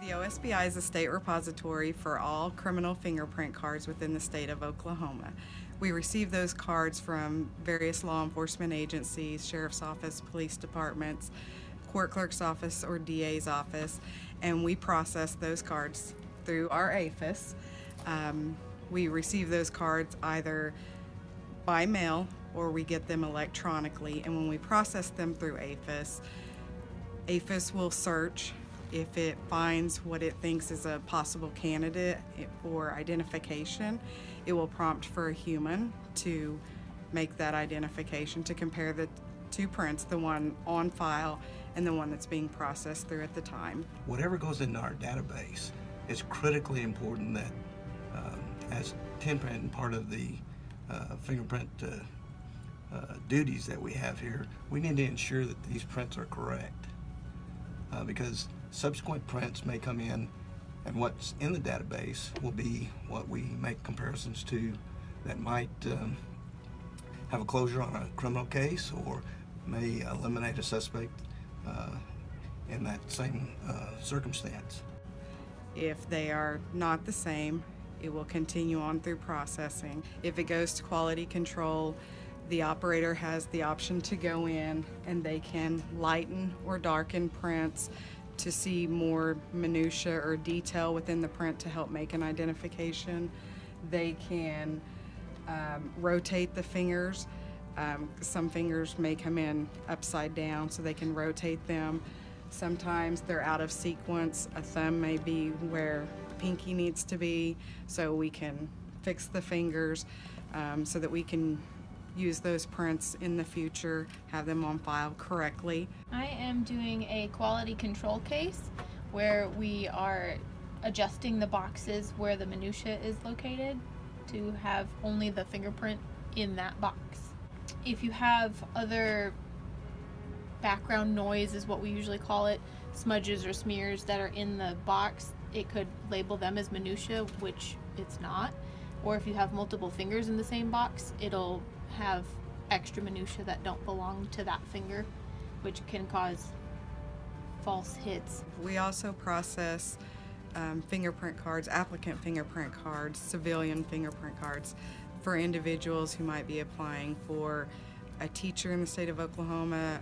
The OSBI is a state repository for all criminal fingerprint cards within the state of Oklahoma. We receive those cards from various law enforcement agencies, sheriff's office, police departments, court clerk's office, or DA's office, and we process those cards through our AFIS. We receive those cards either by mail or we get them electronically, and when we process them through AFIS will search. If it finds what it thinks is a possible candidate for identification, it will prompt for a human to make that identification, to compare the two prints, the one on file and the one that's being processed through at the time. Whatever goes into our database, it's critically important that as fingerprint and part of the fingerprint duties that we have here, we need to ensure that these prints are correct. Because subsequent prints may come in and what's in the database will be what we make comparisons to that might have a closure on a criminal case or may eliminate a suspect in that same circumstance. If they are not the same, it will continue on through processing. If it goes to quality control, the operator has the option to go in and they can lighten or darken prints to see more minutia or detail within the print to help make an identification. They can rotate the fingers. Some fingers may come in upside down, so they can rotate them. Sometimes they're out of sequence. A thumb may be where the pinky needs to be, so we can fix the fingers so that we can use those prints in the future, have them on file correctly. I am doing a quality control case where we are adjusting the boxes where the minutia is located to have only the fingerprint in that box. If you have other background noise, is what we usually call it, smudges or smears that are in the box, it could label them as minutia, which it's not. Or if you have multiple fingers in the same box, it'll have extra minutia that don't belong to that finger, which can cause false hits. We also process fingerprint cards, applicant fingerprint cards, civilian fingerprint cards for individuals who might be applying for a teacher in the state of Oklahoma,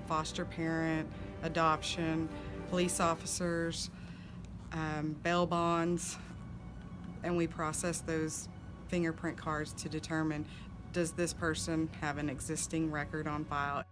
foster parent, adoption, police officers, bail bonds, and we process those fingerprint cards to determine, does this person have an existing record on file?